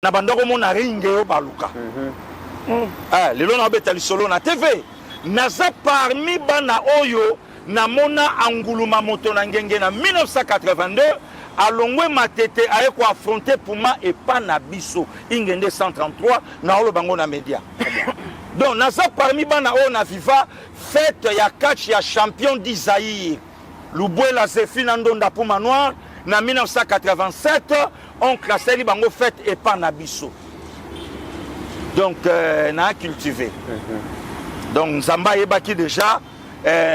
na bandoko mona ringe yo baluka lelo na beta lisolo na TV naza parmi bana oyo na mona anguluma moto na ngenge na 1982 alongwe matete aye ko affronter Puma et pas na biso ingende 133 na olo bango na media donc naza parmi bana oyo na viva fête ya catch ya champion d'Isaïe Lubwela Zefina Ndonda Puma Noir na 1987 on classé li bango fête et pas na biso donc na cultivé donc Nzamba yebaki déjà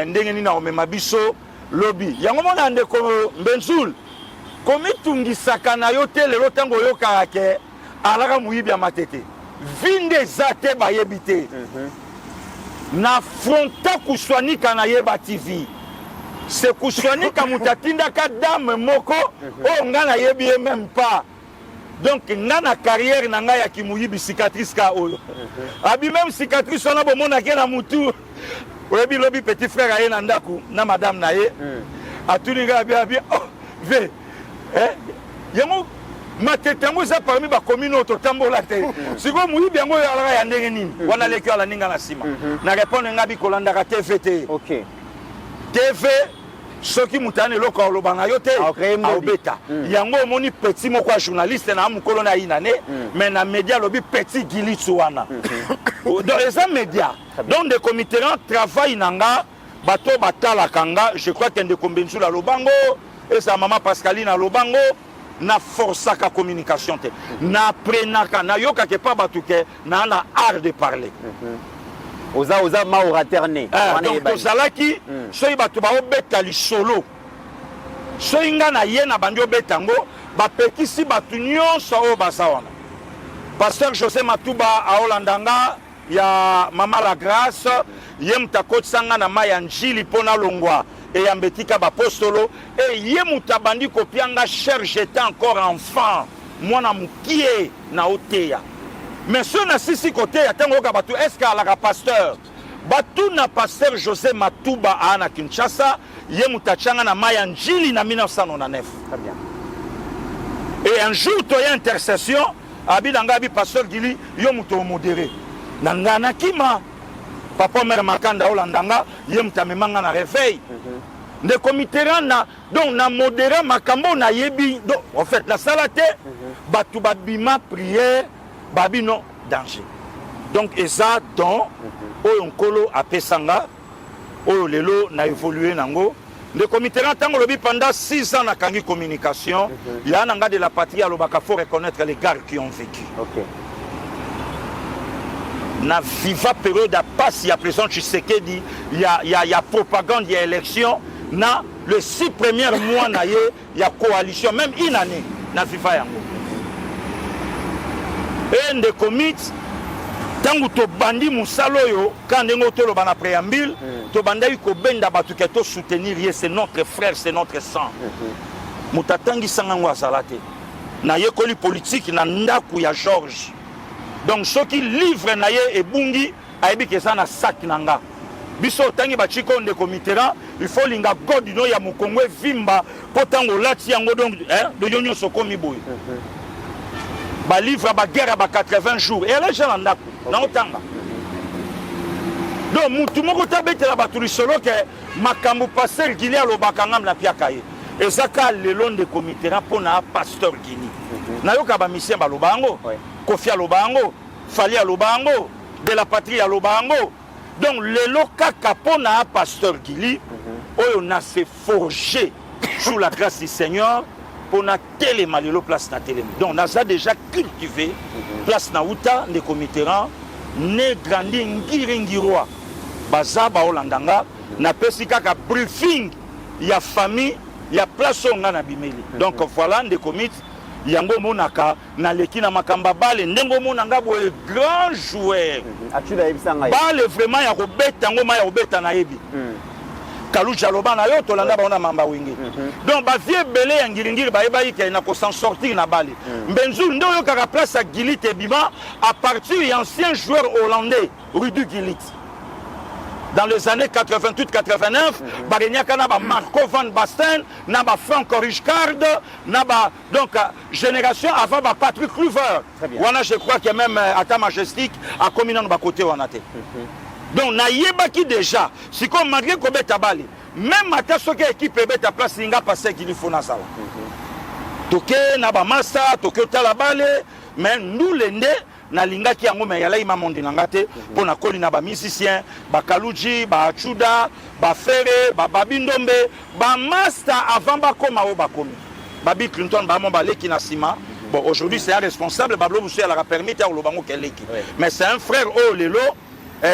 ndenge ni na omema biso lobby yango mona ndeko Mbenzul komi tungisaka na yo te lelo tango yoka ke alaka muyibi ya matete vinde zate bayebite na fronta kuswanika na yeba TV se kuswanika mutatinda ka dame moko o ngana yebi même pas donc ngana carrière na nga ya kimuyibi cicatrice ka oyo abi même cicatrice ona bomona ke na mutu oyebi lobi petit frère aye na ndaku na madame na ye atuninga abi oh ve yango matete yango eza parmi bakomine oyo totambola te sikoyo moyibi yango oyo alaka ya ndenge nini wana leki ala ninga na nsima na répondre nga bikolandaka TV te TV soki mutane eloko aloba na yo te aobeta yango omoni petit moko ya journaliste na mokolo na yina ne mais na média alobi petit gilitsu wana donc eza média donc de comité travail na nga bato batalaka nga je crois que ndeko Mbenzula lobango eza mama Pascaline alobango na forçaka communication te na prenaka na yoka ke pa batuke na na art de parler oza ma orateur né donc tozalaki soki bato baobeta lisolo soki nga na ye na bandi obetango bapekisi bato nyonso oyo baza wana pasteur José Matuba aolandanga ya mama la grâce ye mutu akotisanga na mai ya njili mpo na longwa eyambetika bapostolo e ye mutu abandi kopianga cher j'étais encore enfant mwana mokie na oteya mais so na sisi koteya ntango oyoka bato est ce que alaka pasteur batu na pasteur José Matuba aa na Kinshasa ye mutu atianga na mai ya njili na 1999 très bien et un jour toya intercession abi nanga abi pasteur Gili yo mutu omodéré na nga na kima papa mère Makanda olandanga ye mutu amemanga na réveil de comité na donc na modéré makambo na yebi donc en fait la salate batu babima prière babi non danger donc eza donc oyo nkolo apesanga oyo lelo na évoluer nango le comité tango lobi pendant 6 ans na kangi communication ya nanga de la patrie alobaka faut reconnaître les gars qui ont vécu na viva période à passe ya président Tshisekedi ya propagande ya élection na le 6 premiers mois na ye ya coalition même une année na viva yango et de commit tangu to bandi musalo yo quand ndenge toloba na préambule to bandai ko benda batu ke to soutenir ye c'est notre frère c'est notre sang mutatangi sanga ngwa salate na ye koli politique na ndaku ya George donc ceux qui livrent na ye et bungi aibi ke ça na sac nanga biso tangi ba chiko nde komitera il faut linga god no ya mukongwe vimba potango lati yango donc de yonyo sokomi boy ba livre ba guerre ba 80 jours et là je l'anda na otanga donc mutu moko tabetela batuli solo ke makambo pasteur Gili alobaka ngam na piaka ye ezaka lelo nde komitera pona pasteur Gili na yoka ba mission ba lobango Kofi alobango Fali alobango de la patrie alobango donc lelo kaka pona pasteur Gili oyo na se forger sous la grâce du Seigneur pona telema lelo place na telema donc naza déjà cultivé place na uta de comiteran ne grandi ngirwa baza ba olandanga na pesi kaka briefing ya famille ya place onga na bimeli donc voilà de comit yango monaka na leki na makamba bale ndengo monanga boye grand joueur atula ebisanga bale vraiment ya kobeta ngoma ya kobeta na yebi kalu jaloba na yo tolanda baona mamba wingi donc ba vie belé ya ngiringiri ba yeba yike na ko s'en sortir na bale Mbenzul ndo yo kaka place à Gilit et Bima à partir d'ancien joueur hollandais Rudy Gilit dans les années 88-89, Barenyaka na ba Marco Van Basten, na ba Franco Rijkaard, na ba donc génération avant ba Patrick Kluivert. Wana je crois que même Ata Majestic a commis dans ba côté wanate. Donc na yebaki déjà, si comme malgré ko beta bali, même ata soki équipe beta place linga passer qu'il faut na sala. Toke na ba massa, toke tala bale, mais nous lende na linga ki yango me yala ima monde nangate pour na koli na ba musicien, ba Kaluji, ba Chuda, ba Ferre, ba Babindombe, ba master avant ba koma o ba komi. Babi Clinton ba mon baleki na sima. Bon aujourd'hui c'est un responsable Bablo Boussou elle a permis ta lobango keleki. Mais c'est un frère oh lelo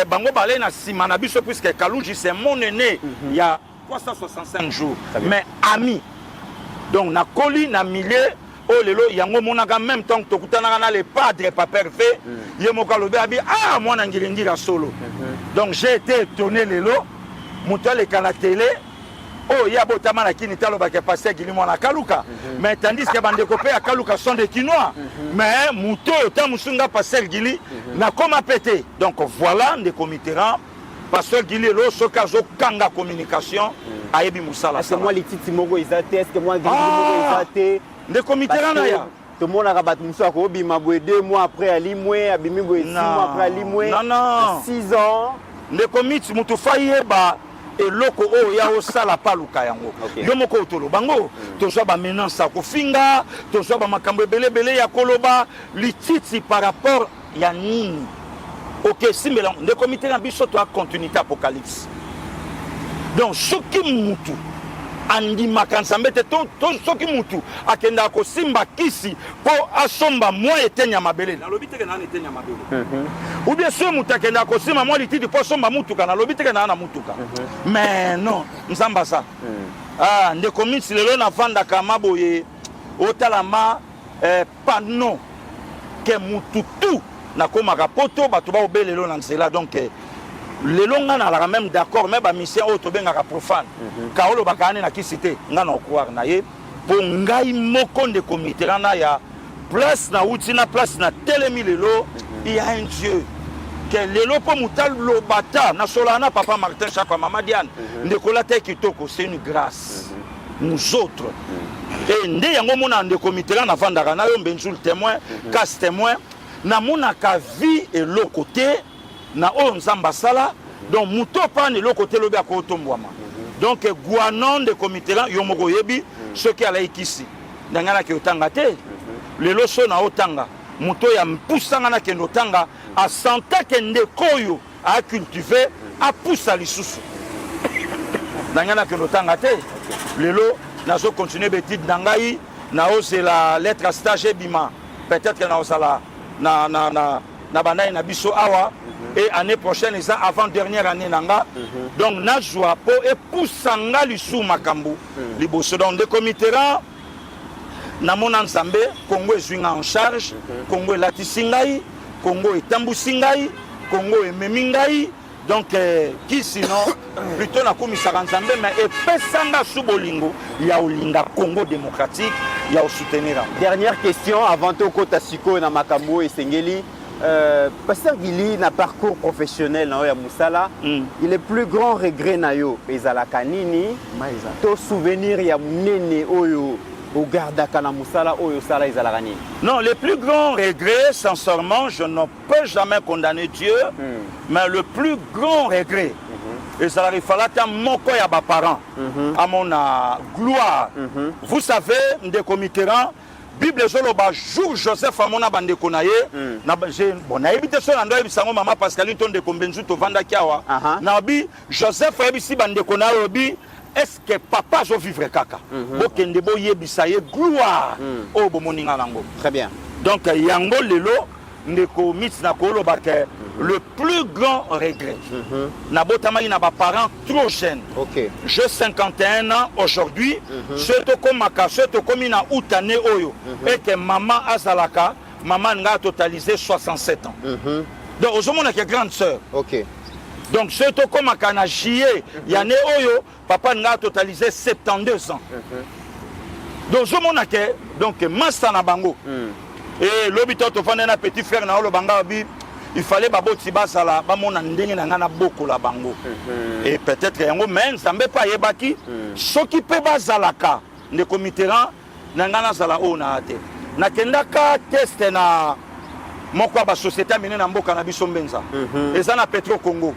bango balé na sima na biso puisque Kaluji c'est mon aîné il y a 365 jours. Mais ami. Donc na koli na milieu oh lelo yango monaka même temps que tokutana na les padres pas parfait yemoka lobe abi ah moi na ngilingira solo. Donc j'ai été étonné lelo muto le kana télé oh ya botama na kini talo ba ke passer gilimo na Kaluka mais tandis que bande copé à Kaluka sont des Kinois mais muto ta musunga passer gili na koma pété. Donc voilà des comitéran pasteur Gili lo so kazo kanga communication ayebi musala. Est-ce que moi les titi mogo izate est-ce que moi Gili mogo izate des comitéran na ya tout le monde a rabattu muso ko bima boy 2 mois après ali mwe abimi boy 6 mois après ali mwe non 6 ans des comités mutu fayeba eloko o ya osala paluka yango yo moko otolo bango tozwa ba menace ko finga tozwa ba makambo belebele ya koloba lititi par rapport ya nini. Ok, si mais le comité na biso to a continuité apocalypse. Donc soki mutu andi makansambe te to soki mutu akenda ko simba kisi po asomba moi etenya mabele na lobi teke na etenya mabele. Ou bien ce mutu akenda ko simba moi litidi po somba mutuka na lobi teke na mutuka. Mais non, nzamba ça. Ah, nde comité lelo na vanda kama boye otalama panneau que mutu tout na koma rapoto bato ba obelelo na nzela donc lelo nga na la même d'accord mais ba mission auto benga ka profane kaolo bakane na kisité nga na croire na ye pour ngai moko de comité na ya place na utina place na telemi lelo il y a un Dieu que lelo po mutal lobata na solana papa Martin Chakwa mama Diane ndekola te kitoko c'est une grâce nous autres et nde yango mona de comité na vandaka na yo mbenjul témoin casse témoin na monaka vie et le côté na o nzamba sala donc muto pa ne le côté lobi akotombwama donc guanon de comité là yo moko yebi ce qui ala ikisi ndangana ke otanga te le loso na otanga muto ya mpusanga na ke otanga a santa ke ndekoyo a cultiver a poussa lisusu ndangana ke otanga te lelo nazo continuer betide nangai na o c'est la lettre stage bima peut-être que na osala na banayi na biso awa et année prochaine eza avant dernière année nanga donc na joie po et poussanga lisu makambu liboso donc de comitéra na mona nzambe Congo ezwinga en charge Congo elatisi ngai Congo etambusi ngai Congo ememi ngai donc qui sinon plutôt na komisaka nzambe mais epesanga su bolingo ya olinga Congo démocratique ya soutenir. Dernière question avant to kota siko na makambo esengeli pasteur Gili na parcours professionnel na ya musala il est plus grand regret na yo ezalaka nini to souvenir ya munene oyo au gardaka na musala oyo sala ezalaka nini? Non, le plus grand regret sincèrement je ne peux jamais condamner Dieu mais le plus grand regret et ça il fallait un moko ya ba parents à mon gloire. Vous savez des comitéran Bible solo ba jour Joseph amona bande konaye na bon na ebité so na ndo ebisango mama Pascaline ton de kombenzu to vanda kiawa na bi Joseph ebisi bande konaye bi est-ce que papa zo vivre kaka bokende bo yebisa ye gloire o bomoninga nango. Très bien. Donc yango lelo ndeko mit na kolo ba ke le plus grand regret na botama na ba parents trop jeunes. OK. J'ai 51 ans aujourd'hui, surtout comme surtout comme na outane oyo et que maman azalaka, maman nga totalisé 67 ans. Donc aujourd'hui on a que grande sœur. OK. Donc surtout comme na jié, yane oyo papa nga totalisé 72 ans. Donc aujourd'hui on a que donc master na bango. Et l'obito to fanda na petit frère na olo banga bi il fallait baboti basala bamona ndenge na ngana boko la bango et peut-être yango mais nzambe pa yebaki soki pe bazalaka ndeko Mitterrand na ngana sala ona ate nakendaka test na moko ba société amene na mboka na biso mbenza eza na Petro Congo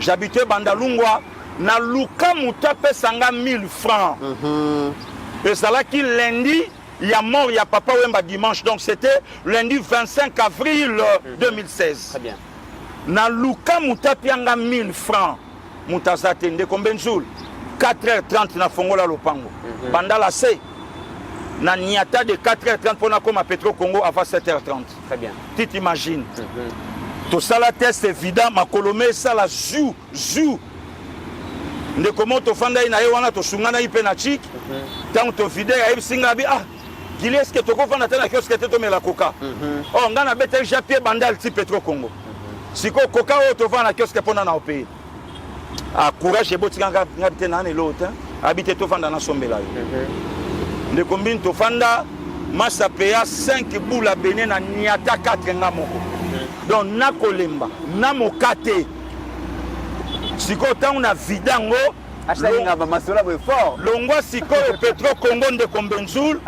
j'habitais Bandalungwa na luka mutape sanga 1000 francs ezalaki lundi il y a mort, il y a Papa Wemba dimanche, donc c'était lundi 25 avril 2016. Très bien. Na luka mutapianga 1000 francs. Mutazate ndeko Benzoul 4h30 na fongola lopango. Bandala C. Na niata de 4h30 pour na comme à Petro Congo avant 7h30. Très bien. Tu t'imagines. Tout ça la test évident ma colomé ça la zou. Ndeko moto fanda ina yewana to sungana ipe na chik. Tant to vide ya singa bi ah Gili est-ce que tu comprends la chose que tu as la coca? Oh, on a bêté Japie Bandal type Petro Congo. Si tu coca ou tu vas la kiosque que pendant au pays. Ah, courage et botti habiter dans l'autre. Habiter tout fanda na sombe là. De combien tu fanda massa paya 5 boules à béné na niata 4 ngamoko. Donc na kolemba, na mokate. Si tu on a vidango longwa sikoyo Petro Congo ndeko Benzoul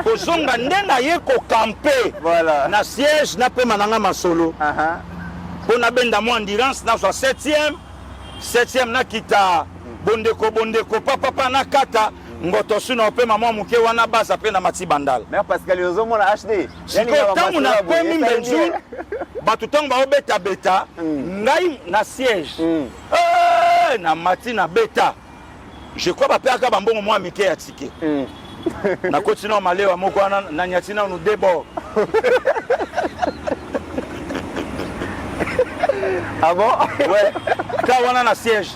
kozonga ndenga ye ko camper na siège na pe mananga masolo pona benda mo endurance na 7e na kita bondeko papa na kata ngoto suna pe mama muke wana basa pe na mati bandal mais Pascal yozomo na HD sikoyo tangu na komi Benzoul batu tangu ba beta ngai na siège na mati na beta. Je crois pas que bambongo moi mike ya ticket. Na continue malewa moko na nyatina nous débord. Ah bon? Ouais. Quand on a na siège.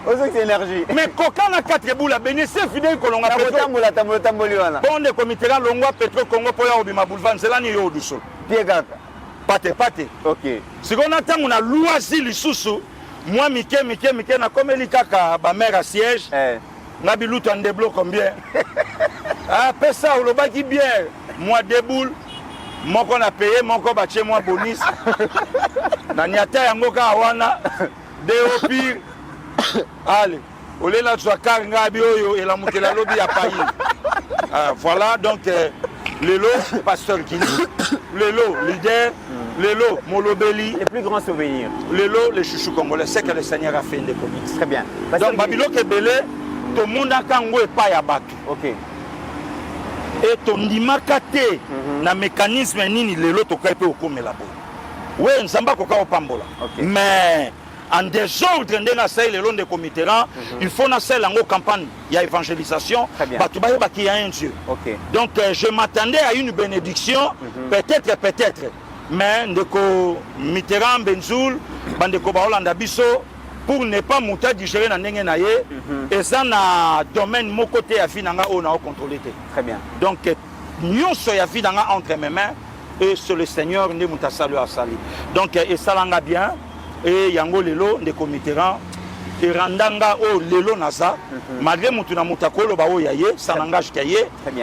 Aux énergie. Mais coca na 4 boules béni c'est fidèle kolonga Petro. Tamboli wana. Bon de comité là longwa Petro Congo pour ya obima boulevard c'est ni yo duso. Pied kaka. Pate. OK. Si on attend on a loisi lisusu. Moi mike na komeli kaka ba mère à siège. Na biluto en déblo combien? Ah pesa ou le baki bien. Moi deux boules. Mon qu'on a payé, mon qu'on bache moi bonus. Na nyata yango ka wana. De au pire. Allez. Olé la twa kanga bi oyo et la mutela lobi ya payi. Voilà donc Lelo pasteur Kini. Lelo leader. Lelo, Molobeli. Les plus grands souvenirs. Lelo, les chouchous congolais. C'est que le Seigneur a fait des comics. Très bien. Donc, Babilo Kebele, tout le monde a kango et pas ya batu. OK. Et ton dimakate, na mécanisme nini lelo to kaipe okome la bo. Ouais, nsamba koka opambola. Mais en désordre ndena sai lelo de Mitterrand, il faut na sai lango campagne, il y a évangélisation, batu ba ki y a un Dieu. OK. Donc je m'attendais à une bénédiction, peut-être. Mais ndeko Mitterrand Benzoul bandeko ba Hollanda biso pour ne pas monter digérer na ndenge na ye et ça na domaine mon côté ya vie nanga on a contrôlé. Très bien. Donc nyonso ya vie nanga entre mes mains et sur le Seigneur ne muta salu a sali. Donc et ça langa bien et yango lelo ndeko Mitterrand et randanga o lelo nasa malgré mutu na mutakolo ba o yaye ça n'engage qu'à ye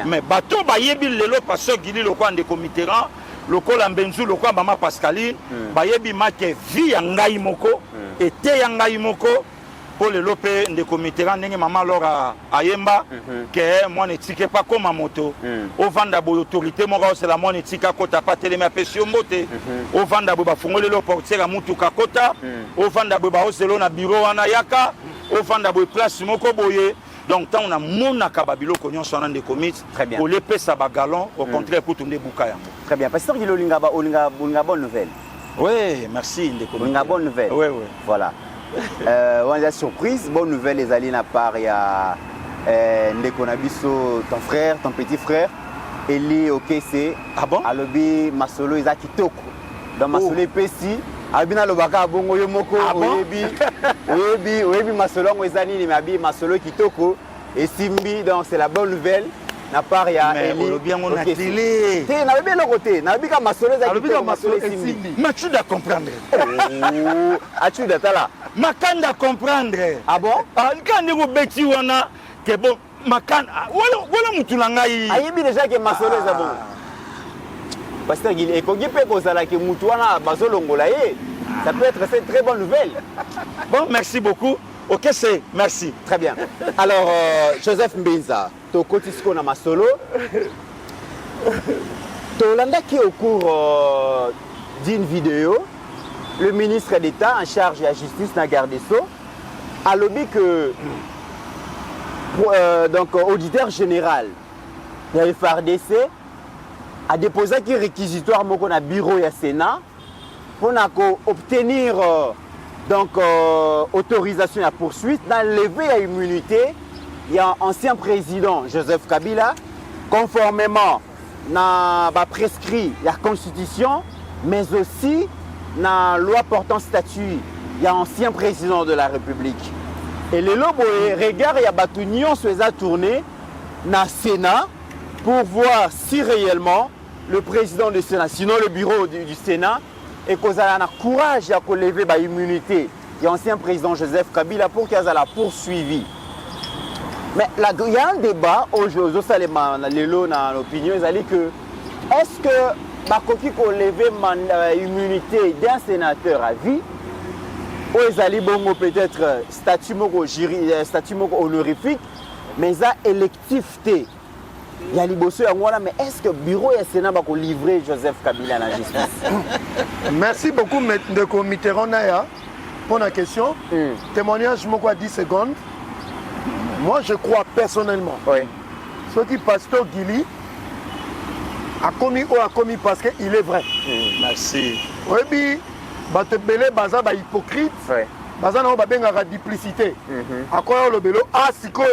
mais bateau ba yebi lelo parce que gili lokwa ndeko Mitterrand lokola Benzu lokola mama Pascaline bayebi make vie ya ngai moko ete ya ngai moko pour le lope ndeko Mitterrand ndenge mama lora ayemba que moi ne tike pas comme moto au vanda bo autorité moko c'est la moi ne tika kota pas télé ma pesio mbote au vanda bo ba fungole lo portière mutuka kota au vanda bo ba oselo na bureau wana yaka au vanda bo place moko boye. Donc, tant on a mon akababilo konyon sonan de commits, pour les pesa bagalon, au contraire pour tourner boukaya. Très bien. Pasteur Gilo Lingaba, bonne nouvelle. Oui, merci. Bonne nouvelle. Oui. Voilà. On a surprise, bonne nouvelle les alliés à part, il y a Ndeko Nabiso, ton frère, ton petit frère, Eli Okese. Ah bon? Alobi Masolo Isa Kitoko. Dans Masolo Pessi. Abina lobaka bongo yomoko oyebi masolo ngwezani ni mabi masolo kitoko et simbi donc c'est la bonne nouvelle na part ya Eli bien on a télé té na bebe lokoté na bika masolo za kitoko masolo simbi tu dois comprendre tu dois tala makanda comprendre ah bon quand ngo beti wana que bon makanda wala mutu na ngai ayebi déjà que masolo za bon Pasteur Guili, et quand il peut que Moutouana Bazolongola, ça peut être une très bonne nouvelle. Bon, merci beaucoup. Ok, c'est merci. Très bien. Alors, Joseph Mbinza, tu as na masolo. Tolanda qui au cours d'une vidéo, le ministre d'État en charge de la justice na garde des Sceaux a lobby que donc auditeur général de la FARDC a déposé un réquisitoire dans le bureau du Sénat pour obtenir donc autorisation à poursuite d'enlever à immunité il y a ancien président Joseph Kabila conformément à prescrit la constitution mais aussi la loi portant statut il y a ancien président de la République et le lobo regarde il y a batunion sur les tourné dans le Sénat pour voir si réellement le président du Sénat, sinon le bureau du Sénat, et qu'on a le courage de lever l'immunité de l'ancien président Joseph Kabila pour qu'il ait la poursuivi. Mais il y a un débat aujourd'hui, dans l'opinion, que est-ce que Bakoki peut lever l'immunité d'un sénateur à vie ou ils peut-être statut honorifique, mais il y a électif. Il y a liboso mais est-ce que le bureau et le Sénat va livrer Joseph Kabila à la justice? Merci beaucoup, M. Mitterrand, pour la question. Témoignage, je me 10 secondes. Moi, je crois personnellement. Oui. Ce qui pasteur Guili a commis ou a commis parce qu'il est vrai. Merci. Oui, puis, Batebele, Baza, hypocrite. Baza, on va duplicité. À quoi le bélo? Ah, si quoi,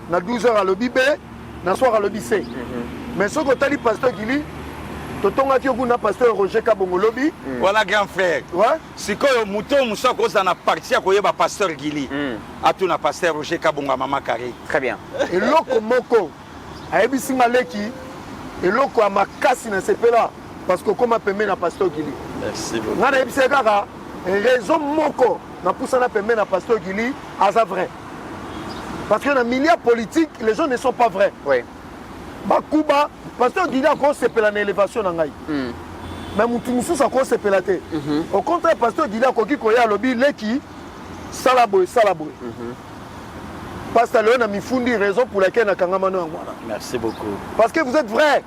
na 12 heures à l'obibé. Na soir à l'obissé. Mais ce que tu as dit, pasteur Guili, tu as pasteur Roger Kabongo lobby. Voilà, grand frère. Ouais. C'est que le mouton, Moussa, qu'on a parti à quoi pasteur Guili. À tout, pasteur Roger Kabongo, maman carré. Très bien. Et l'autre moko, à Ebisi Maleki, et l'autre à ma casse dans ce pays-là, parce que comme appelle na pasteur Guili. Merci beaucoup. Na Ebisi Kaka, raison moko, na poussa na pemé na pasteur Guili, à ça vrai. Parce que dans le milieu politique, les gens ne sont pas vrais. Oui. Bakuba, pasteur Guili a encore sepelé en élévation dans Gaï. Mais Moutoumoussou a encore sepelé. Au contraire, pasteur Guili a encore koya lobby leki salaboy. Pasteur Léon a mis fundi raison pour laquelle na kangamano angwana. Merci beaucoup. Parce que vous êtes vrais.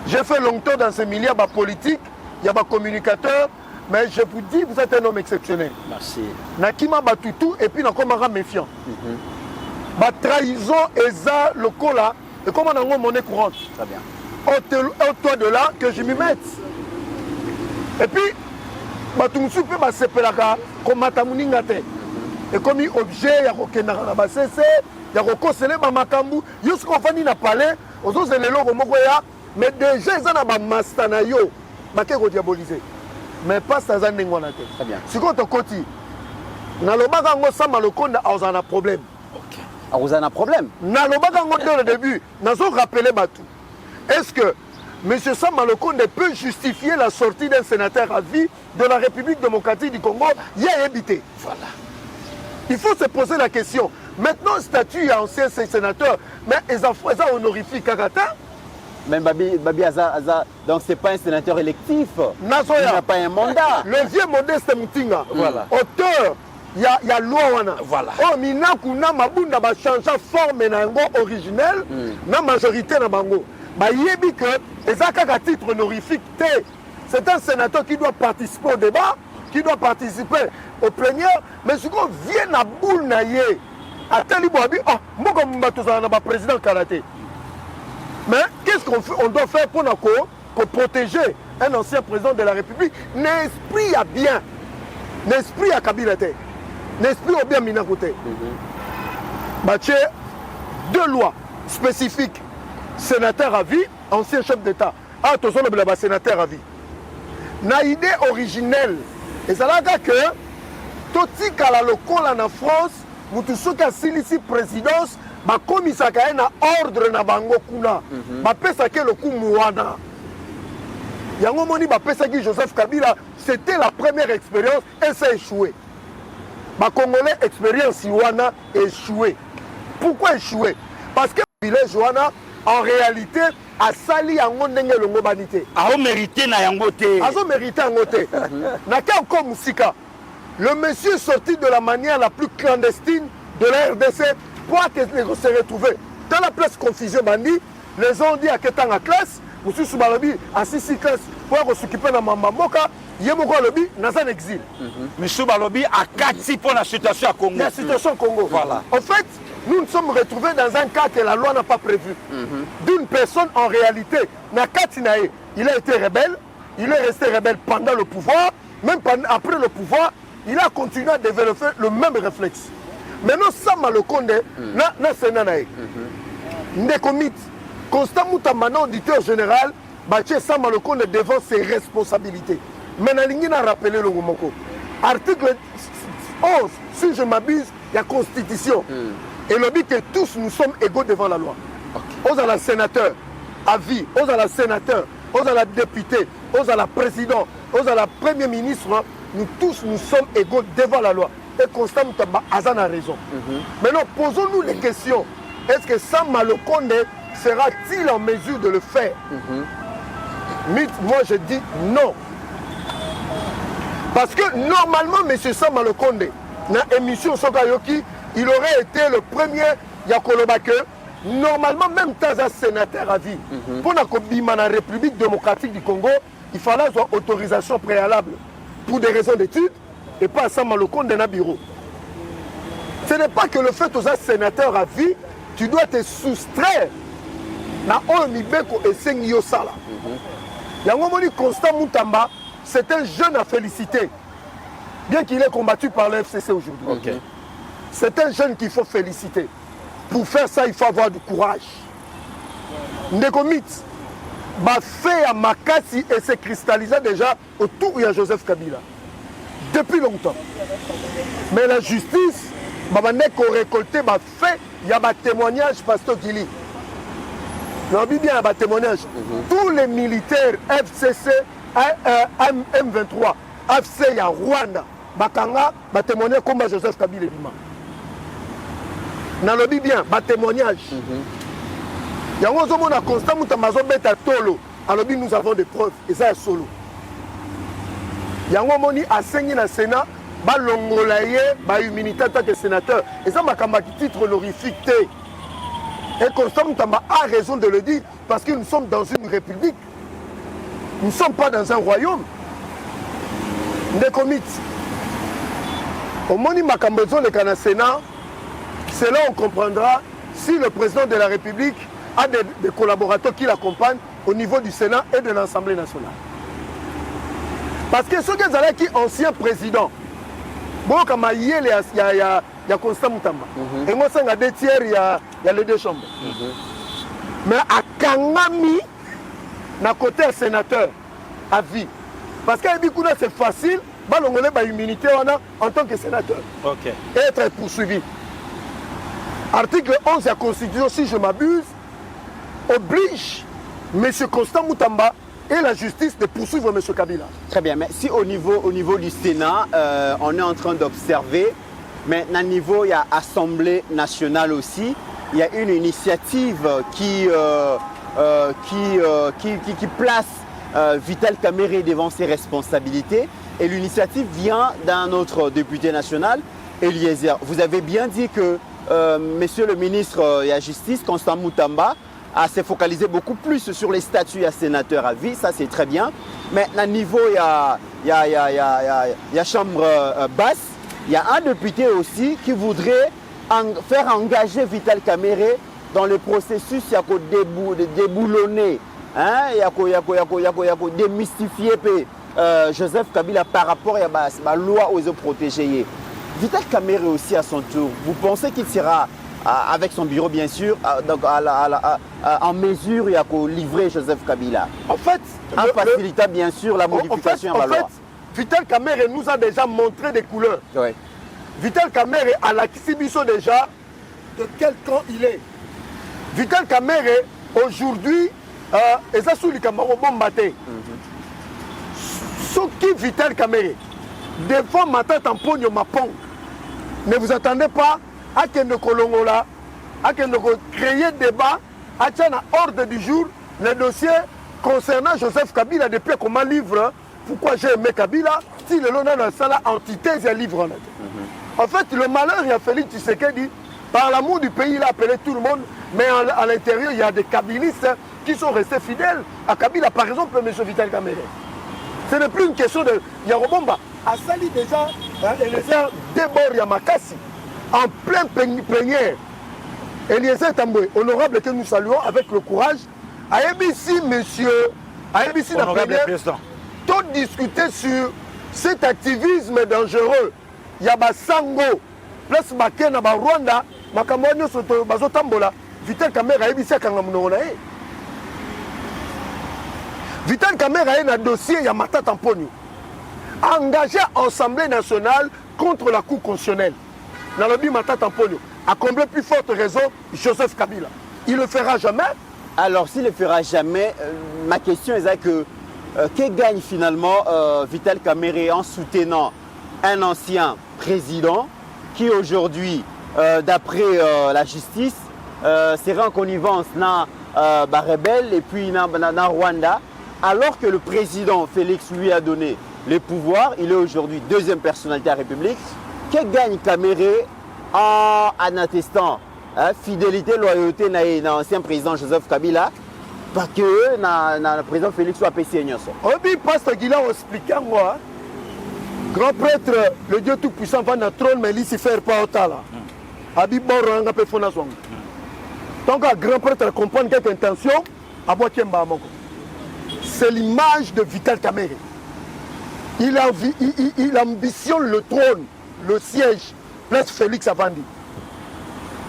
J'ai fait longtemps dans ce milieu politique, il y a des communicateurs, mais je vous dis, vous êtes un homme exceptionnel. Merci. Nakima Batutu et puis Nakomara méfiant. Ma trahison et ça, le cola, et comment on a monnaie courante. Très bien. Au-toi de là, que je m'y mette. Et puis, Batumsu peut se pelaka comme Matamuningate. Et comme objet, il y a Rokenara na basese, il y a Rokosele Bamakambu, jusqu'au fani na palais, aux autres éléments Mogoya, mais déjà, ils ont un mastanayo, Bakeko diabolisé. Mais pas ça, ça n'est pas. Très bien. Si on te côté, dans le bagan, on a un problème. Ah, vous avez un problème? Dans le bagan, dès le début, nous avons rappelé Batou. Est-ce que M. Samalokonde peut justifier la sortie d'un sénateur à vie de la République démocratique du Congo? Il y a habité. Voilà. Il faut se poser la question. Maintenant, statut ancien sénateur, mais ils ont honorifié Kakata. Même Babi Aza, donc c'est pas un sénateur électif. Il n'a pas un mandat. Le vieux modeste Moutinga, Voilà. Auteur, il y a loi. Voilà. Oh, Minakuna Mabunda va changer forme originelle, la majorité na bango. Bah, yebi que les à titre honorifique, c'est un sénateur qui doit participer au débat, qui doit participer aux plénières, mais ce qu'on vient à boule naïe, à Taliboabi, ah, moi comme je président karaté. Mais qu'est-ce qu'on fait? On doit faire pour protéger un ancien président de la République. L'esprit a bien. L'esprit a Kabila. L'esprit a bien Minakote. Baché, deux lois spécifiques. Sénateur à vie, ancien chef d'État. Ah, tout ça, le sénateur à vie. Na idée originelle. Et ça là que tout ce qui a le col en France, tout ce qui a ici présidence, ba komisa ka na ordre na bango kuna ba pesa ke le coup mouana yango moni ba pesa ki Joseph Kabila, c'était la première expérience et ça a échoué. Ba congolais expérience wana échoué. Pourquoi échoué? Parce que village wana en réalité asali yango ndenge longo banité a mérité na yango te azo mérité yango te na ka encore musika le monsieur sorti de la manière la plus clandestine de la RDC pour que se retrouver dans la place confusion bandi les ont dit à ketanga classe monsieur Subalobi à 6 classe pour s'occuper na mama moka yemoko lobi dans un exil monsieur Balobi a 4 pour la situation à Congo la situation au Congo voilà en fait nous nous sommes retrouvés dans un cas que la loi n'a pas prévu. D'une personne, en réalité, Nakatinae, il a été rebelle, il est resté rebelle pendant le pouvoir, même après le pouvoir, il a continué à développer le même réflexe. Maintenant, Sama le Condé, na Senanae, Ndekomit, Constant Moutamana, auditeur général, Baché Sama le Condé devant ses responsabilités. Maintenant, il a rappelé le Moko. Article 11, si je m'abuse, il y a Constitution. Et le but que tous nous sommes égaux devant la loi. Aux à la sénateur, à vie, aux à la sénateur, aux à la députée, aux à la président, aux à la premier ministre, nous tous nous sommes égaux devant la loi. Et Constant Moutamba Azan a raison. Maintenant, posons-nous les questions. Est-ce que Sama le Condé sera-t-il en mesure de le faire? Moi je dis non. Parce que normalement, M. Sama le Condé, dans l'émission Sokayoki, il aurait été le premier Yakolobake. Normalement, même Taza sénateur à vie. Pour la République démocratique du Congo, il fallait avoir autorisation préalable pour des raisons d'études et pas à Samalokon dans un bureau. Ce n'est pas que le fait aux sénateurs à vie, tu dois te soustraire à Oemibeko et Sengyo Sala. Yangomoni Constant Moutamba, c'est un jeune à féliciter, bien qu'il ait combattu par le FCC aujourd'hui. C'est un jeune qu'il faut féliciter. Pour faire ça, il faut avoir du courage. Ndekomit, fait à Makasi et s'est cristallisé déjà autour de Joseph Kabila. Depuis longtemps. Mais la justice, Neko récolté, fait, il y a un témoignage, Pasteur Gili. Non, bien, il y a un témoignage. Tous les militaires FCC, M23, FC à Rwanda, Bakanga, témoigner comme Joseph Kabila. Nalobi bien, témoignage. Il y a un moment constant tolo. Alobi, nous avons des preuves. Et ça est solo. Il y a un moment à saigner dans le Sénat, l'ongolaye, l'humilité en tant que sénateur. Et ça m'a titre honorifique. Et Constant Moutamba a raison de le dire parce que nous sommes dans une république. Nous ne sommes pas dans un royaume. Ndekomit. Au moment où Makambezo le Kana Sénat, c'est là on comprendra si le président de la République a des collaborateurs qui l'accompagnent au niveau du Sénat et de l'Assemblée nationale. Parce que ceux qui sont anciens présidents, il y a Constant Moutamba. Et moi, il y a 2 tiers, il y a les 2 chambres. Mais à Kangami, à côté un sénateur à vie. Parce qu'à Bikouna, c'est facile, on a une immunité en tant que sénateur. Et être poursuivi. Article 11 de la Constitution, si je m'abuse, oblige M. Constant Moutamba et la justice de poursuivre M. Kabila. Très bien, mais si au niveau du Sénat, on est en train d'observer, mais à niveau, il y a Assemblée nationale aussi, il y a une initiative qui place Vital Kamerhe devant ses responsabilités, et l'initiative vient d'un autre député national, Eliezer. Vous avez bien dit que Monsieur le ministre de la Justice, Constant Moutamba, s'est focalisé beaucoup plus sur les statuts à sénateur à vie, ça c'est très bien. Mais à niveau, il y a chambre basse, il y a un député aussi qui voudrait faire engager Vital Kamerhe dans le processus, il y a déboulonner, il y a démystifier Joseph Kabila par rapport à la loi aux protégés. Vital Kamerhe aussi à son tour, vous pensez qu'il sera, avec son bureau bien sûr, en mesure de livrer Joseph Kabila? En fait, en facilitant bien sûr la modification à la loi. Vital Kamerhe nous a déjà montré des couleurs. Oui. Vital Kamerhe a l'exhibition déjà de quel camp il est. Vital Kamerhe, aujourd'hui, et ça sous les camarades bombatés. Ce qui Vital Kamerhe, devant ma tête en pognon ma pong. Ne vous attendez pas à que nous créer débat à ordre du jour le dossier concernant Joseph Kabila depuis comment livre pourquoi j'ai aimé Kabila si le lona dans ça antithèse et livre. En fait, le malheur, il y a Félix Tshisekedi, par l'amour du pays, il a appelé tout le monde, mais à l'intérieur, il y a des kabilistes qui sont restés fidèles à Kabila. Par exemple, M. Vital Kamerhe. Ce n'est plus une question de Yarobomba. À Sali déjà, Eliezer Debord Yamakasi, en plein plénière. Eliezer Tamboué, honorable que nous saluons avec le courage, a ABC, monsieur, a ABC, honorable président. Tout discuter sur cet activisme dangereux. Il y a Basango, place Bakena, Rwanda, Makamwanyo Soto, Bazotambola, Vital Kamerhe a ABC Kangamunonae. Vital Kamerhe a un dossier, il y a Mata Tamponio. Engagé à l'Assemblée nationale contre la Cour constitutionnelle. Dans le but Mata Tamponio. À combien plus forte raison, Joseph Kabila. Il ne le fera jamais. Alors, s'il ne le fera jamais, ma question est que gagne finalement Vital Kamerhe en soutenant un ancien président qui aujourd'hui, d'après la justice, serait en connivence dans rebelle et puis dans Rwanda, alors que le président Félix lui a donné les pouvoirs, il est aujourd'hui deuxième personnalité à la République. Que gagne Kamerhe en attestant fidélité, loyauté à l'ancien président Joseph Kabila parce que le président Félix soit PC. Oui, Pasteur Guilain expliquant moi, grand prêtre, le Dieu Tout-Puissant va dans le trône, mais il s'y fait pas autant là. Abi Boranga pe fona swang. Donc, un grand prêtre comprendre quelque intention, à boire c'est l'image de Vital Kamerhe. Il ambitionne le trône, le siège, place Félix Avandi.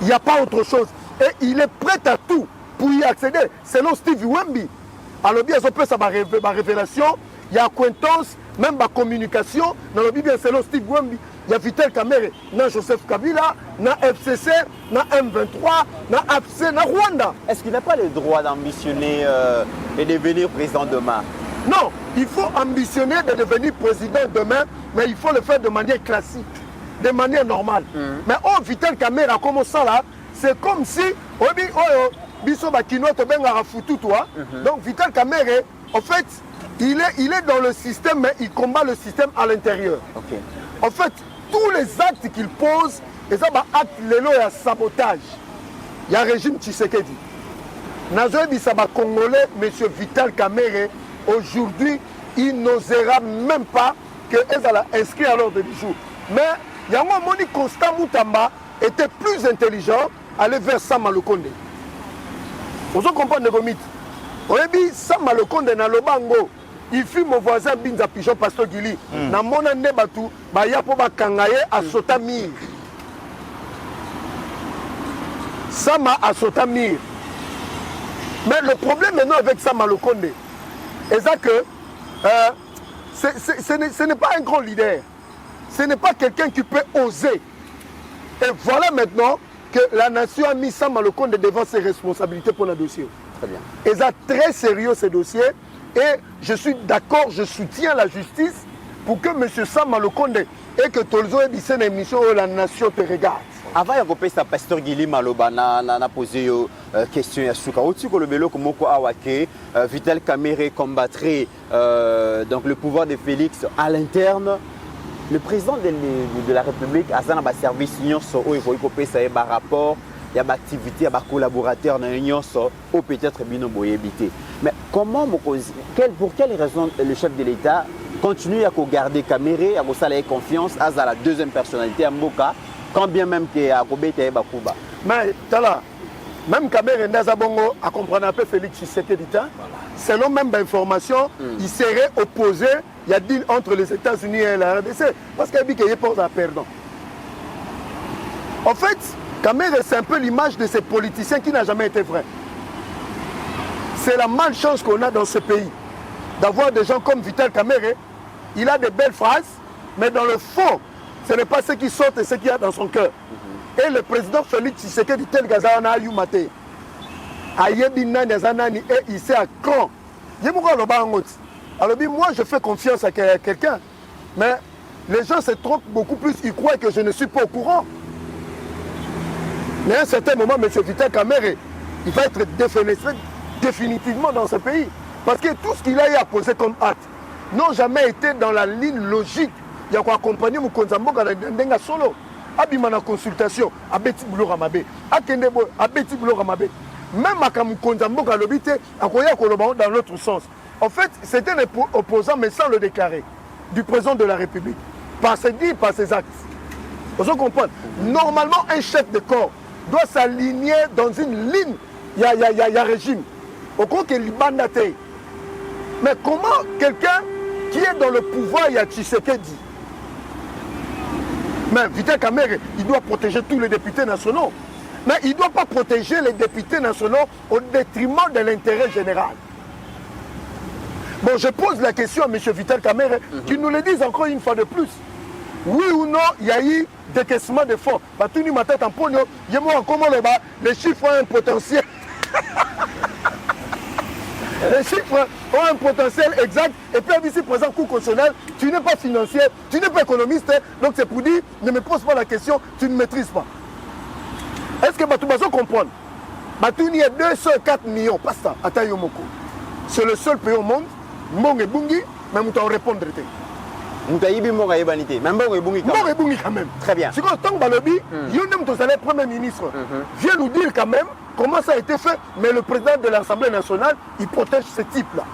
Il n'y a pas autre chose. Et il est prêt à tout pour y accéder. Selon Steve Wemby, alors bien, ça peut savoir ma révélation, il y a acquaintance, même ma communication. Dans le bien, selon Steve Wemby, il y a Vital Kamerhe, dans Joseph Kabila, dans FCC, dans M23, dans AFC, dans Rwanda. Est-ce qu'il n'a pas le droit d'ambitionner et devenir président demain? Non, il faut ambitionner de devenir président demain, mais il faut le faire de manière classique, de manière normale. Mais oh, Vital Kamerhe a commencé là, c'est comme si, donc Vital Kamerhe, en fait, il est dans le système, mais il combat le système à l'intérieur. Okay. En fait, tous les actes qu'il pose, et ça, acte lélo et sabotage. Il y a un régime Tshisekedi. Nazoé Bissaba Congolais, M. Vital Kamerhe, aujourd'hui, il n'osera même pas que Ezala inscrit à l'ordre du jour. Mais Yango Moni Constant Moutamba était plus intelligent, aller vers Sama Lukonde. Vous comprenez le mythe. On a dit Sama Lukonde dans le bango. Il fut mon voisin Binza Pigeon Pasteur Gili. Dans mon année Batou, Bayapo Bakangaye à Sotamir. Sama à Sotamir. Mais le problème maintenant avec Sama Lukonde, c'est que ce n'est pas un grand leader. Ce n'est pas quelqu'un qui peut oser. Et voilà maintenant que la nation a mis Sama Lukonde devant ses responsabilités pour le dossier. Très bien. Et c'est très sérieux ce dossier. Et je suis d'accord, je soutiens la justice pour que M. Sama Lukonde et que Tolzo ait une émission où la nation te regarde. Avant de repasser à Pasteur Guili Maloba, na posé une question à Souka. Au-dessus de le Komoko Awake, Vital Kamerhe combattrait donc le pouvoir de Félix à l'interne. Le président de la République a un service union où il faut que par rapport il y a des activités, il y a des collaborateurs dans l'union ou peut-être bino boyebité. Mais comment, pour quelle raison le chef de l'État continue à garder Kamerhe, à faire confiance à la deuxième personnalité à Mboka, quand bien même qu'il y a Kobete Bakuba? Mais tala, même Kamerhe Ndazabongo a compris un peu Félix Tshisekedi. Selon même l'information, il serait opposé, il y a deal entre les États-Unis et la RDC, parce qu'il a dit qu'il est pas à perdre. En fait, Kamerhe, c'est un peu l'image de ces politiciens qui n'a jamais été vrai. C'est la malchance qu'on a dans ce pays, d'avoir des gens comme Vital Kamerhe. Il a des belles phrases, mais dans le fond, ce n'est pas ce qui sortent et ce qu'il y a dans son cœur. Et le président Félix Tshisekedi tel Gazana a eu maté. Et il sait à quand. Alors moi, je fais confiance à quelqu'un, mais les gens se trompent beaucoup plus. Ils croient que je ne suis pas au courant. Mais à un certain moment, M. Vital Kamerhe, il va être défenestré définitivement dans ce pays. Parce que tout ce qu'il a eu à poser comme acte n'ont jamais été dans la ligne logique. Il y a quoi accompagner Mukonzamboka dans solo. Abima na consultation, abeti boulot ramabe. Akende bo, abeti boulot ramabe. Même à Mukonzamboka l'obité, à quoi dans l'autre sens. En fait, c'était un opposant, mais sans le déclarer, du président de la République. Par ses dits, par ses actes. Vous comprenez? Normalement, un chef de corps doit s'aligner dans une ligne. Il y a régime. Au compte qu'il bandate. Mais comment quelqu'un qui est dans le pouvoir, il y a Tshisekedi. Mais Vital Kamerhe, il doit protéger tous les députés nationaux. Mais il ne doit pas protéger les députés nationaux au détriment de l'intérêt général. Bon, je pose la question à M. Vital Kamerhe, qu'il nous le dise encore une fois de plus. Oui ou non, il y a eu décaissement de fonds. Batuni ma tête en pognon, il y a comment les chiffres ont un potentiel. Les chiffres ont un potentiel exact. Et puis ici, présent coût constitutionnel, tu n'es pas financier, tu n'es pas économiste. Donc c'est pour dire, ne me pose pas la question, tu ne maîtrises pas. Est-ce que Batoubazo comprend? Batuni est 204 millions, pas ça, à Tayomoko. C'est le seul pays au monde, Mong et Bungi, mais nous t'en répondre. Moutaïbi Mora et Banité, même Mong et Bungi quand même. Très bien. Si quand on Balobi, Yonem Tozale, Premier ministre, vient nous dire quand même comment ça a été fait, mais le président de l'Assemblée nationale, il protège ce type-là.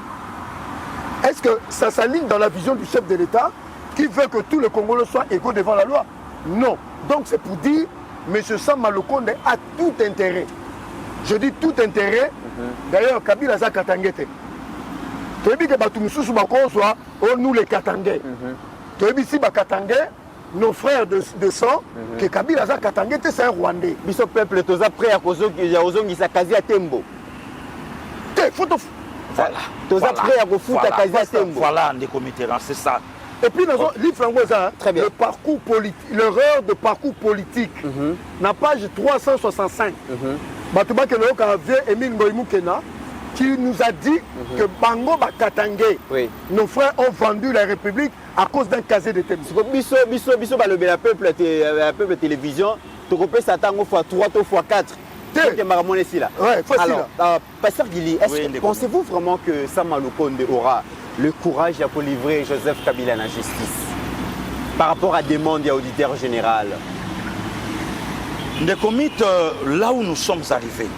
Est-ce que ça s'aligne dans la vision du chef de l'État qui veut que tous les Congolais soient égaux devant la loi? Non. Donc c'est pour dire, M. Sam Malokonde a tout intérêt. Je dis tout intérêt. D'ailleurs, Kabila Za Katangete. Tu as dit que nous les Katangais. Tu as dit ici, nos frères de sang, que Kabila Za Katangete, c'est un Rwandais. Biso peuple, tous après à cause de sa quasi à Tembo. Voilà. Tous après à cause de quasi à Tembo. Voilà, les comités, c'est ça. Et puis, le parcours politique, l'erreur de parcours politique, la page 365, qui nous a dit que Bango Bakatangé, nos frères ont vendu la République à cause d'un casier de Tembo. Biso, la peuple télévision, tu peux s'attendre fois 3 ou fois 4. Alors, Pasteur Guili, pensez-vous vraiment que Sam Malokonde aura le courage de livrer Joseph Kabila à la justice par rapport à des demandes auditeurs général? Des comités, là où nous sommes arrivés,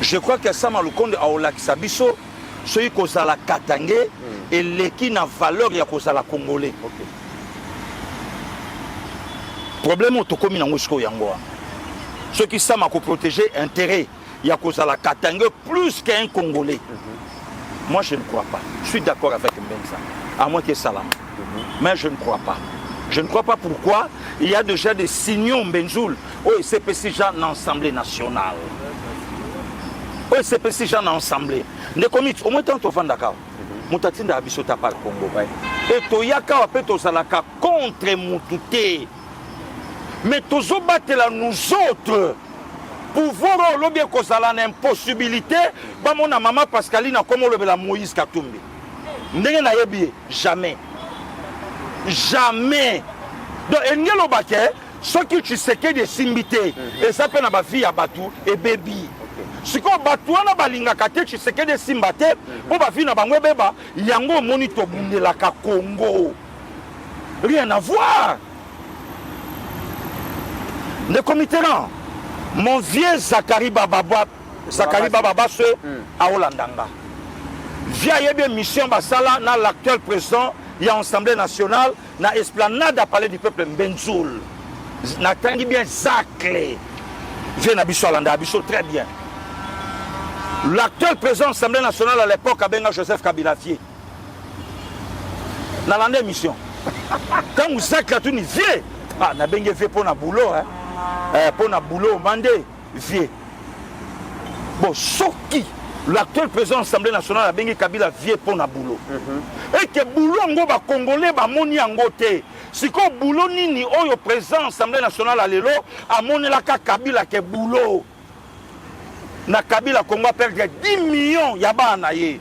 je crois que Sam Malokonde a olakisa biso celui qui a la Katangé et l'équipe n'a valeur ya cause la Congolais. Problème au tokomi na ngusko yango. Ceux qui savent protéger intérêt il y a cause la Katangé plus qu'un Congolais. Moi je ne crois pas. Je suis d'accord avec Mbenza. À moins que Salam. Mais je ne crois pas. Je ne crois pas pourquoi. Il y a déjà des signaux Benzoul. Oui, c'est petit gens dans l'Assemblée nationale. Oui, c'est petit gens dans l'Assemblée. Les comités, au moins tant que Fandaka. Moutatine d'Abisso Tapal Congo. Et Toyaka a fait Salaka contre Moutouté. Mais tous battre nous autres. Pour voir le bien qu'on a l'impossibilité, mon maman Pascaline a comme le Moïse Katumbi. Jamais. Jamais. Donc, il y a le baquet, ce qui tu sais que des simbités, et ça peut être vie à Batou et baby. Si on Batou, on a balinga kate, tu sais que des simbatés, on va finir à Bangwebeba, yango monito bunde la Congo. Rien à voir. Le comité là, mon vieux Zakari Bababa, c'est à Olandanga. Via une mission Basala, dans l'actuel président, il y a l'Assemblée nationale, dans l'esplanade à parler du peuple Benzoul. N'a tangi bien Zaklé. Vient à Bissau Landa, Bissau très bien. L'actuel président de l'Assemblée nationale à l'époque, a Joseph Kabila Fié. Dans l'année mission. Quand vous Zaklé a tout dit, vieux. Ah, n'a bien fait pour un boulot, hein. Pour un boulot, mandé, vieux. Bon, sauf qui l'actuel président de l'Assemblée nationale a bien Kabila Fié pour un boulot. Et que boulot, on va Congolais, va moni en côté. Si qu'on boulot nini, le président de l'Assemblée nationale à l'élo, a moni la Kabila que boulot. Na Kabila Congo perdre 10 millions, yaba anaye.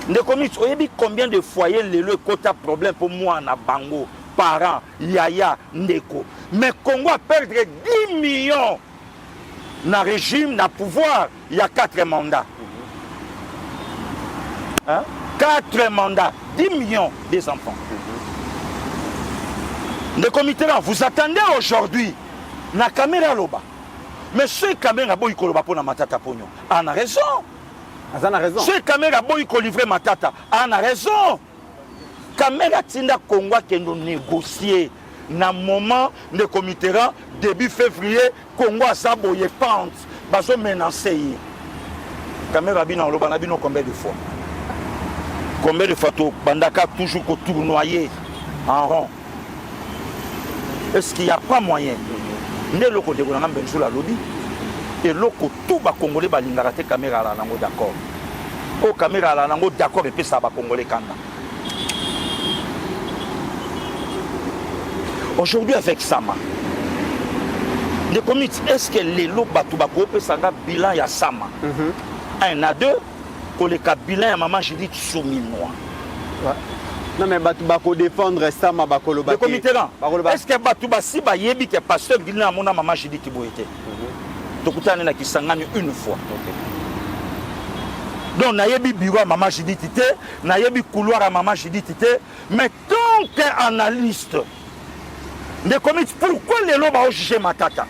Ne commis, combien de foyers le quota problème pour moi na Bango, parents, yaya, ndeko. Mais Congo a perdre 10 millions. na régime, na pouvoir, il y a 4 mandats. Hein? 4 mandats, 10 millions des enfants. Le comité là, vous attendez aujourd'hui, na caméra loba. Mais ce caméra boy ko loba pona matata pognon. On a raison. On a raison. Ce caméra boy ko livrer matata. On a raison. Caméra tinda Congo qui nous négocier na moment de comité là début février Congo a saboyé pente. Baso menacer. Caméra bina loba na bino combien de fois? Combien de fois to bandaka toujours ko tournoyer en rond. Est-ce qu'il n'y a pas moyen? Ne le côté de la benzo la lobby et loko tout ba congolais ba lingara te caméra la nango d'accord. O caméra la nango d'accord et puis ça ba congolais kanda. Aujourd'hui avec Sama. Les comités est-ce que les lots ba tout ba ko pe sanga bilan ya Sama. Un à deux ko le bilan ya maman Judith Souminois. Ouais. Non mais Batubako défendre ça ma bakolo le comité là. Est-ce que Batuba si ba yebi que pasteur Guilina mona maman Judith Boyete. Tokutana na kisangani une fois. Donc na yebi bureau maman Judith té, na yebi couloir à maman Judith té, mais tant qu'analyste de comité pourquoi les loba au juger matata.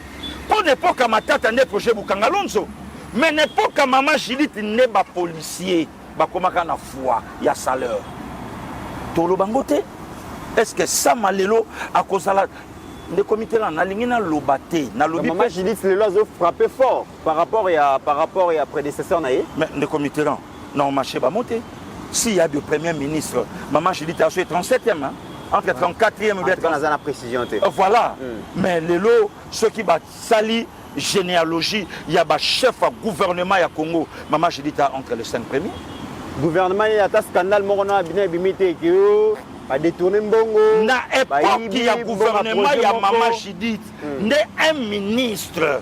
Pour l'époque matata ne projet Bukangalonzo, mais l'époque maman Judith ne ba policier, ba komaka na foi, ya salaire. Est-ce que ça malelo à cause de le comité là na lingina lobaté na lobi maman Judith les lois ont frappé fort par rapport à prédécesseur naé mais le comité là non marché ba monter s'il y a du premier ministre maman Judith a 37e hein, entre 34e et 30e la précision voilà mais les lots ceux qui bat sali généalogie il y a ba chef gouvernement ya Congo maman Judith entre les 5 premiers gouvernement il y a un scandale morona bina bimité que a détourné mbongo na époque il y a gouvernement il y a maman Judith un ministre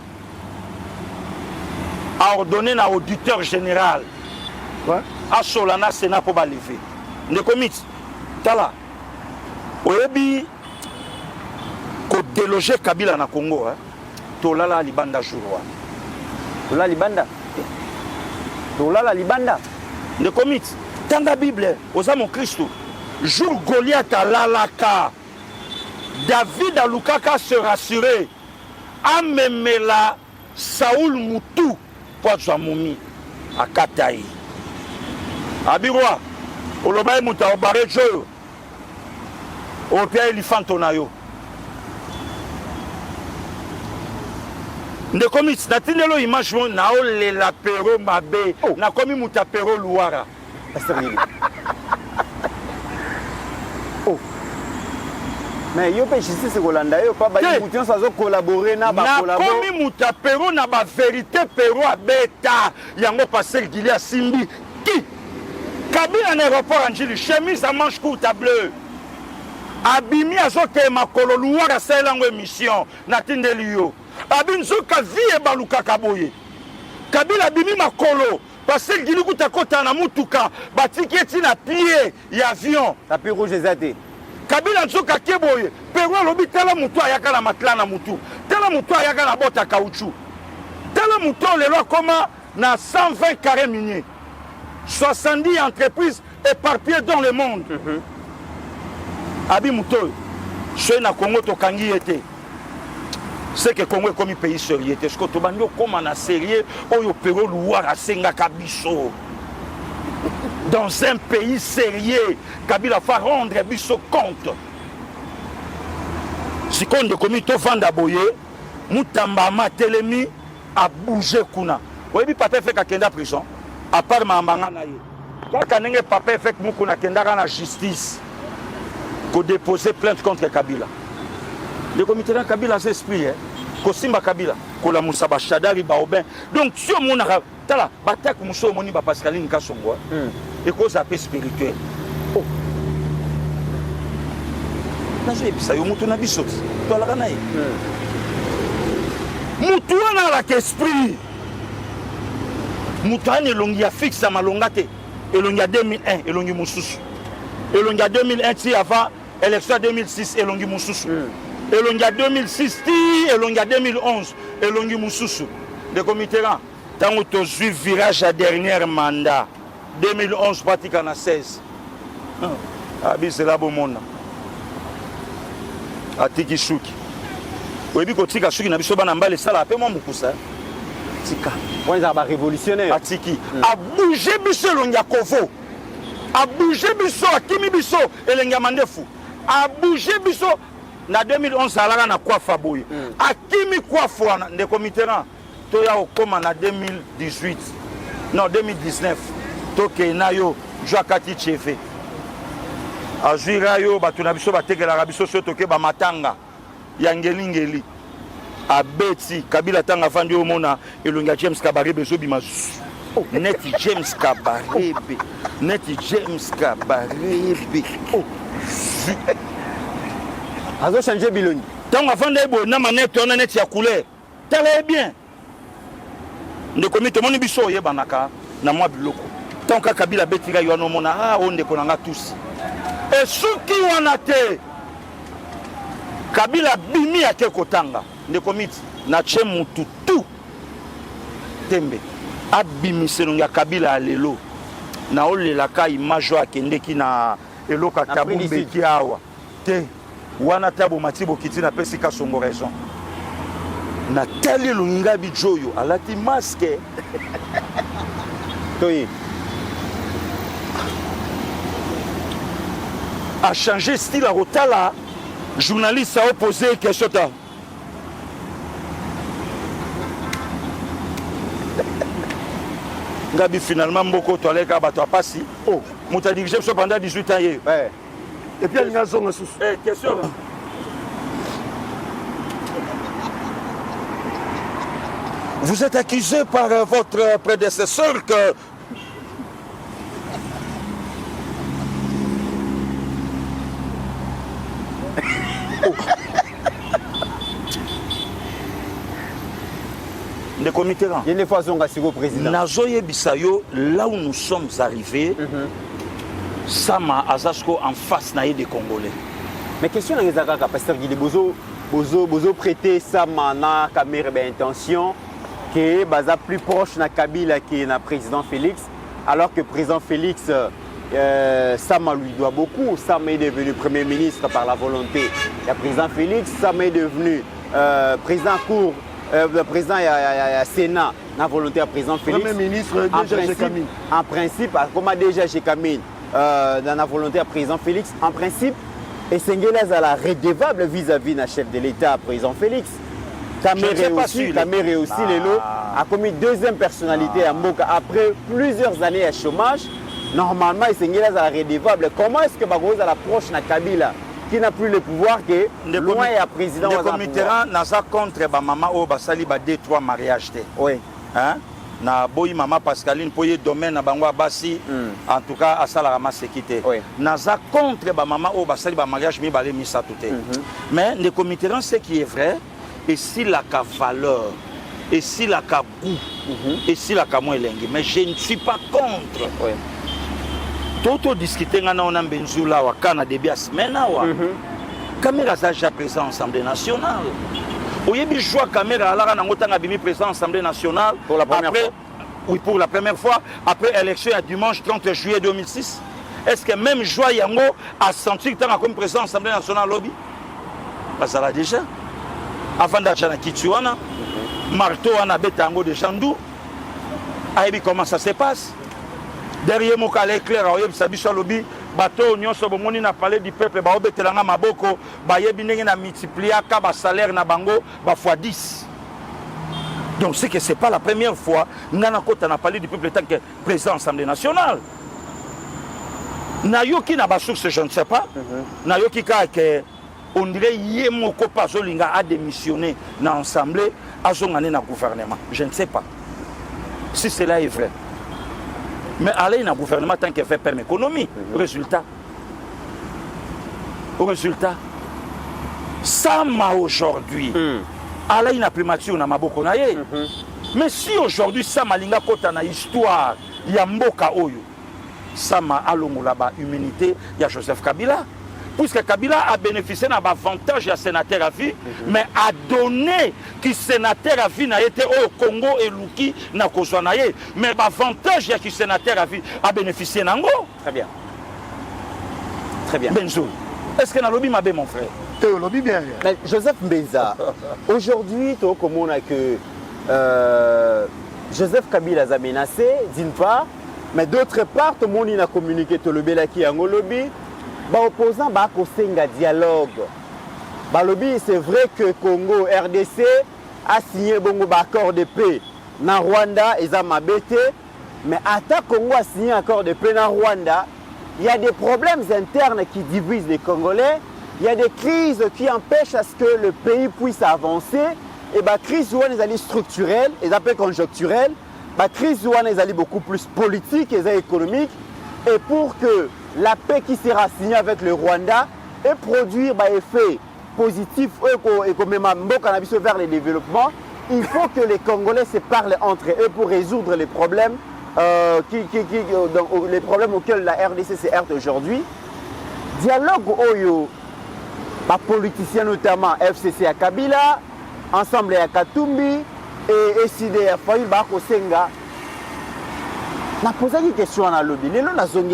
a ordonné à auditeur général à Solana Sénat pour lever le comité tala oyebi ko déloger Kabila na Congo hein tolala libanda jour tolala libanda le comité dans la Bible aux hommes Christ jour Goliath à lalaka David à Lukaka se rassurer amemela Saoul Moutou pour sa momie à Kataï Abirwa olobaye muta obare joyo o pia elefanto na yo nde komi natindelo image na ole la pero mabe na komi muta pero luara mais yo pe justice c'est Kolanda yo pas ba mution ça zo collaborer na ba collaborer na komi muta pero na ba vérité pero abeta yango passer Gilia Simbi qui Kabila en aéroport Angeli chemise à manche courte bleu abimi azoke makolo luara selango émission natindeli yo abinzuka vie baluka kaboye Kabila bimi makolo parce que Gilu kutakota na mutuka batiki eti na pied ya avion tapis rouge ezate Kabila nzoka keboye pero lobi tala mutu ayaka na matla na mutu tala mutu ayaka na bota caoutchouc tala mutu lelo koma na 120 carrés miniers 70 entreprises éparpillées dans le monde abi mutu chez na Congo tokangi ete c'est que Congo est comme un pays sérieux. Est-ce que tu vas comme un sérieux ou Pérou Loire à Senga Kabiso dans un pays sérieux, Kabila va rendre biso compte. Si on est comme to vanda boye, Moutamba Matelemi a bougé kuna. Oui, papa fait qu'à prison. À part ma manga na ye. Quand kanenge papa fait que mukuna kendara na justice, ko déposer plainte contre Kabila. Le comité de Kabila c'est esprit Kosimba Kabila kola Moussa Shadari Baobin donc si on a tala batak muso moni ba Pascaline Kasongo et cause appel spirituel oh na je bisa yo mutu na biso to la kana mutu na la esprit mutu ane longi ya fixe malonga te elongi ya 2001 elongi mususu elongi ya 2001 ti avant élection 2006 elongi mususu elongi ya 2006 ti elongi ya 2011 elongi mususu de Mitterrand. Tant que tu as virage à dernier mandat, 2011 pratique en 16. C'est là bon monde. Atiki Souki. Oui, quand tu as Souki, na biso bana mbale sala pe mo mukusa. Tika. Ouais, ça va révolutionnaire. Atiki. A bouger biso longa kovo. A bouger biso akimi biso elenga mandefu. A bouger biso na 2011 alaka na kwa faboy. Akimi kwa fwana ndeko Mitterrand. Toya okoma na 2018. Non 2019. Toke na yo Joakati Chefe. Azuira yo batuna biso batekela biso so toke ba matanga. Yangelingeli. Abeti Kabila tanga fandi omona elonga James Kabarebe zobima. Neti James Kabarebe. Neti James Kabarebe. Azo changer biloni. Tant avant de na manette on net ya couleur. Très bien. De comité moni biso ye banaka na mwa biloko. Tant ka Kabila betira yo no mona onde konanga tous. Et suki wana te Kabila bimi ake kotanga de comité na chemutu tout tembe abimise ya Kabila alelo na olela ka image akende ki na eloka tabumbe ki awa te wana tabo matibo kiti na pesi ka songo raison na tali lunga bijoyo alati masque toi a changé style à Rotala journaliste a opposé question ta Gabi finalement mboko to aleka bato apasi oh muta dirigé pendant 18 ans ouais et puis il y a une sous question vous êtes accusé par votre prédécesseur que de comité là. Il y a une fois on a président. Nazoye Bisayo, là où nous sommes arrivés, Sama Azasko en face des Congolais. Mais question dans Zaka pasteur Guy Bozo prêter Sama na caméra d'intention que baza plus proche na Kabila que na président Félix, alors que président Félix Sama lui doit beaucoup. Sama est devenu premier ministre par la volonté. Il y a président Félix, Sama est devenu président cour. Le président et le Sénat, la volonté à président Félix. Premier ministre déjà chez Camille. En principe, comme déjà chez Camille, dans la volonté à président Félix, en principe, et Senghela est la redevable vis-à-vis du chef de l'État, président Félix. Caméré aussi, Lelo a commis deuxième personnalité à Mboka après plusieurs années de chômage. Normalement, Senghela est la redevable. Comment est-ce que Bagouz a l'approche de Kabila qui n'a plus le pouvoir que loin et à président de Mitterrand n'a pas contre ba maman au basali ba 2-3 mariages té. Oui. Hein? Na boy maman Pascaline pour y domaine na bangwa basi en tout cas à sala rama sécurité. Oui. N'a pas contre ba maman au basali ba mariage mi balé mi ça tout est. Mais le Mitterrand c'est qui est vrai et si la ka valeur et si la ka goût et si la ka moins lingue mais je ne suis pas contre. Oui. Toto discuter ngana on ambenzula wa kana début à semaine wa caméra ça déjà présent à l'Assemblée nationale oyebi joie caméra ala na ngotanga bimi présent à l'Assemblée nationale pour la première fois. Oui, pour la première fois après élection à dimanche 30 juillet 2006. Est-ce que même joie yango a senti que tant comme président à l'Assemblée nationale lobby parce ça là déjà avant d'achana kituana marteau ana betango de Chandou ayebi comment ça se passe. Derrière mon calé clair, on a lobby, bateau, on a bomoni na palais du peuple, ba obetelanga maboko, ba yebi ndenge na multiplier ka salaire na bango ba fois 10. Donc c'est que c'est pas la première fois ngana kota na palais du peuple tant que président de l'Assemblée nationale. Na yoki na ba source je ne sais pas. Na yoki ka que on dirait yemoko pazolinga a démissionné na assemblée azongane na gouvernement. Je ne sais pas. Si cela est vrai. Mais aller dans le gouvernement tant qu'il fait permis économie. Résultat. Ça m'a aujourd'hui. Aller dans la primature na maboko na ye. Mais si aujourd'hui ça m'a linga kota na histoire ya mboka oyo. Ça m'a alongo là-bas humanité, il y a Joseph Kabila. puisque Kabila a bénéficié d'un avantage à sénateur à vie, mais a donné que sénateur à vie n'a été au Congo et Luki n'a kozwanaye, mais l'avantage à qui sénateur à vie a bénéficié n'ango. Très bien. Très bien. Benzo, est-ce que Nalobi m'a mon frère? Théologie bien. Mais Joseph Mbeza, aujourd'hui, tu as que Joseph Kabila a menacé, d'une part, mais d'autre part, tout le monde a communiqué tout le Belaki en lobby. Opposant a un dialogue. Lobby, c'est vrai que Congo, RDC, a signé un accord de paix dans Rwanda et Zamabete, mais à Congo a signé un accord de paix dans Rwanda, il y a des problèmes internes qui divisent les Congolais. Il y a des crises qui empêchent à ce que le pays puisse avancer. Et la crise est structurelle, et pas conjoncturelle. La crise est beaucoup plus politique et économique. Et pour que la paix qui sera signée avec le Rwanda et produire un effet positif et comme vers le développement, il faut que les Congolais se parlent entre eux pour résoudre les problèmes, les problèmes auxquels la RDC se heurte aujourd'hui. Dialogue Oyo. Les politiciens notamment FCC à Kabila, Ensemble à Katumbi et SID à Faïl Bakosenga. Je pose une question à lobby. Les gens ont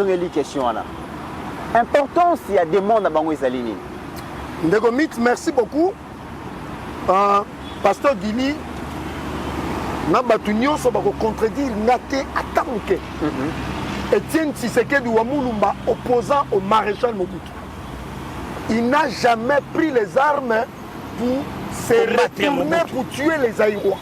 une question. Importance, il y a des mondes à Bangoïsalini. Ndegomit, merci beaucoup. Pasteur Guili, Nabatunion, ça va contredire Nate Atamuke. Etienne Tshisekedi Wamulumba, opposant au maréchal Mobutu. Il n'a jamais pris les armes pour se retourner pour tuer les Aïrois.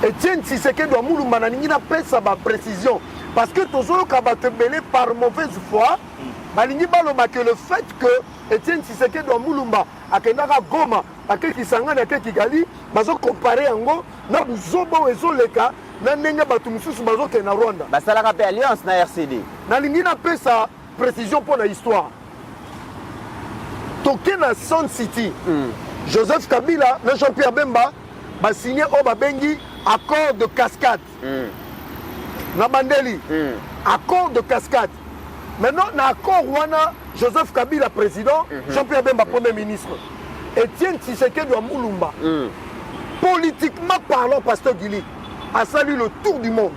Etienne Tshisekedi Wamulumba n'a pas sa précision. Parce que tous ceux qui ont été par mauvaise foi, que le fait que Etienne Tshisekedi Wamulumba a Goma, a Kisangani, a Kigali, ils ont comparé en na Zobo et Zoleka, na Nenga Batumusus, Bazo na Rwanda. Ça la rappelle alliance na RCD. Nalingi n'a pas sa précision pour l'histoire. Toké na Sun City, Joseph Kabila, le Jean-Pierre Bemba, a signé au Babengi accord de cascade. Na Bandeli, accord de cascade. Maintenant, dans l'accord Rwanda, Joseph Kabila président, Jean-Pierre Bemba premier ministre. Etienne Tshisekedi Wamulumba, politiquement parlant, Pasteur Guili, a salué le tour du monde.